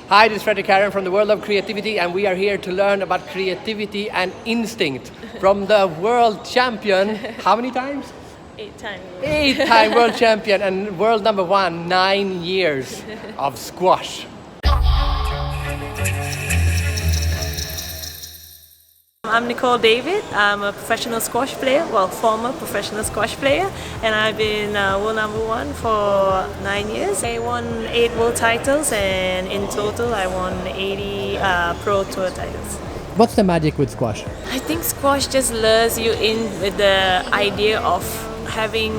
Hi, this is Fredrik Karen from the World of Creativity, and we are here to learn about creativity and instinct from the world champion. How many times? 8 times. 8-time world champion and world number 1, 9 years of squash. I'm Nicole David. I'm a professional squash player, well, former professional squash player, and I've been world number 1 for 9 years. I won 8 world titles, and in total I won 80 pro tour titles. What's the magic with squash? I think squash just lures you in with the idea of having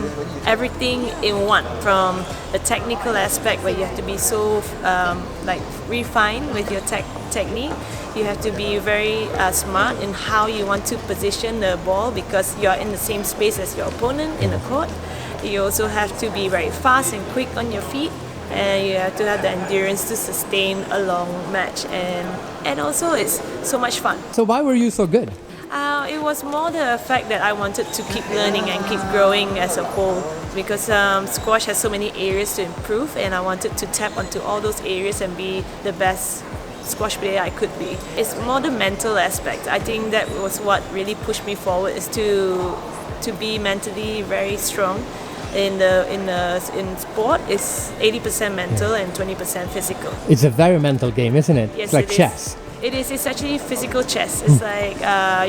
everything in one, from the technical aspect where you have to be so refined with your technique. You have to be very smart in how you want to position the ball because you're in the same space as your opponent in the court. You also have to be very fast and quick on your feet, and you have to have the endurance to sustain a long match, and also it's so much fun. So why were you so good? It was more the fact that I wanted to keep learning and keep growing as a whole, because squash has so many areas to improve, and I wanted to tap onto all those areas and be the best squash player I could be. It's more the mental aspect. I think that was what really pushed me forward, is to be mentally very strong. In sport, it's 80% mental and 20% physical. It's a very mental game, isn't it? Yes, it's like it chess. Is. It is. It's actually physical chess. It's like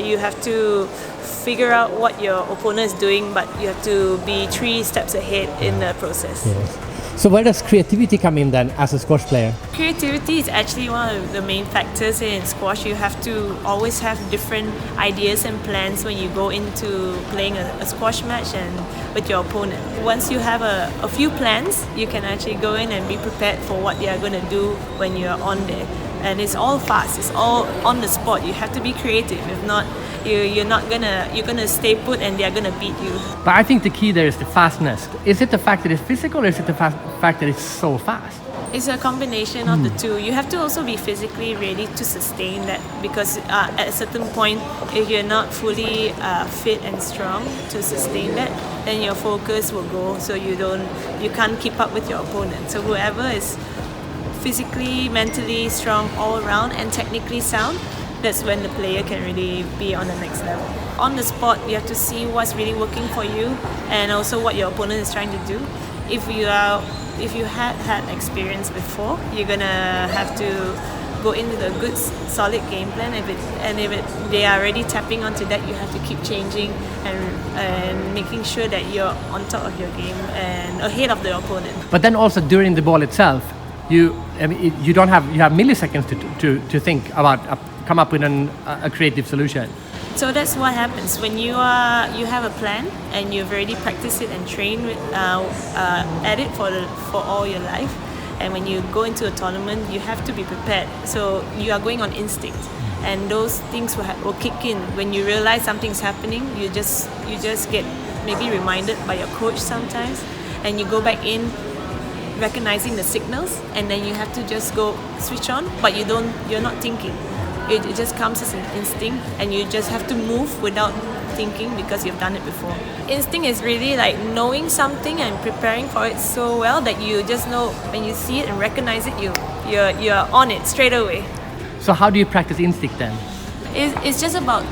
you have to figure out what your opponent is doing, but you have to be 3 steps ahead in the process. Yes. So where does creativity come in then as a squash player? Creativity is actually one of the main factors in squash. You have to always have different ideas and plans when you go into playing a squash match and with your opponent. Once you have a few plans, you can actually go in and be prepared for what they are going to do when you're on there. And it's all fast. It's all on the spot. You have to be creative. If not, you're gonna stay put and they're gonna beat you. But I think the key there is the fastness. Is it the fact that it's physical, or is it the fact that it's so fast? It's a combination of the two. You have to also be physically ready to sustain that, because at a certain point, if you're not fully fit and strong to sustain that, then your focus will go, so you can't keep up with your opponent. So whoever is physically, mentally strong all around and technically sound, that's when the player can really be on the next level. On the spot, you have to see what's really working for you and also what your opponent is trying to do. If you had experience before, you're gonna have to go into the good, solid game plan. If they are already tapping onto that, you have to keep changing and making sure that you're on top of your game and ahead of the opponent. But then also during the ball itself, you have milliseconds to think about come up with a creative solution. So that's what happens when you have a plan and you've already practiced it and trained at it for all your life. And when you go into a tournament, you have to be prepared. So you are going on instinct, and those things will kick in when you realize something's happening. You just get maybe reminded by your coach sometimes, and you go back in, recognizing the signals, and then you have to just go switch on, but you're not thinking. It just comes as an instinct, and you just have to move without thinking because you've done it before. Instinct is really like knowing something and preparing for it so well that you just know when you see it and recognize it, you're on it straight away. So how do you practice instinct then? It's just about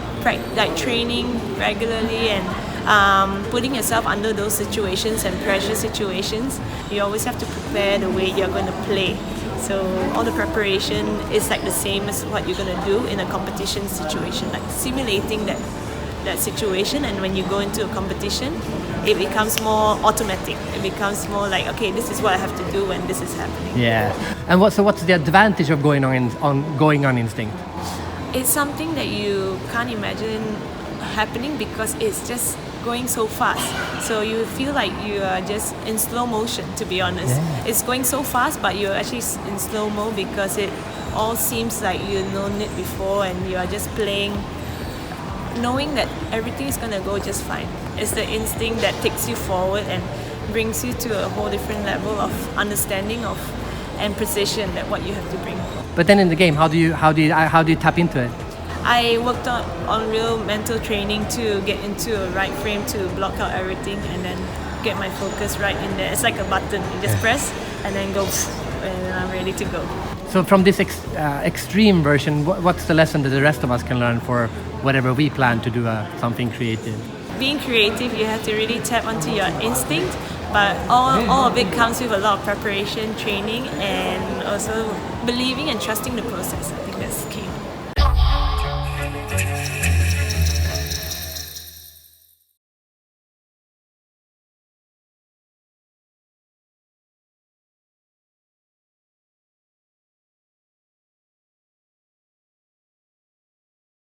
training regularly and putting yourself under those situations and pressure situations. You always have to prepare the way you're going to play. So all the preparation is like the same as what you're going to do in a competition situation, like simulating that situation. And when you go into a competition, it becomes more automatic. It becomes more like, okay, this is what I have to do when this is happening. Yeah. And what's the advantage of going on instinct? It's something that you can't imagine happening because it's just going so fast. So you feel like you are just in slow motion, to be honest. Yeah. It's going so fast, but you're actually in slow mo because it all seems like you've known it before, and you are just playing, knowing that everything is going to go just fine. It's the instinct that takes you forward and brings you to a whole different level of understanding of and precision that what you have to bring. But then in the game, how do you tap into it? I worked on real mental training to get into a right frame to block out everything and then get my focus right in there. It's like a button. You just press and then go, and I'm ready to go. So from this extreme version, what's the lesson that the rest of us can learn for whatever we plan to do something creative? Being creative, you have to really tap onto your instinct, but all of it comes with a lot of preparation, training, and also believing and trusting the process. I think that's key.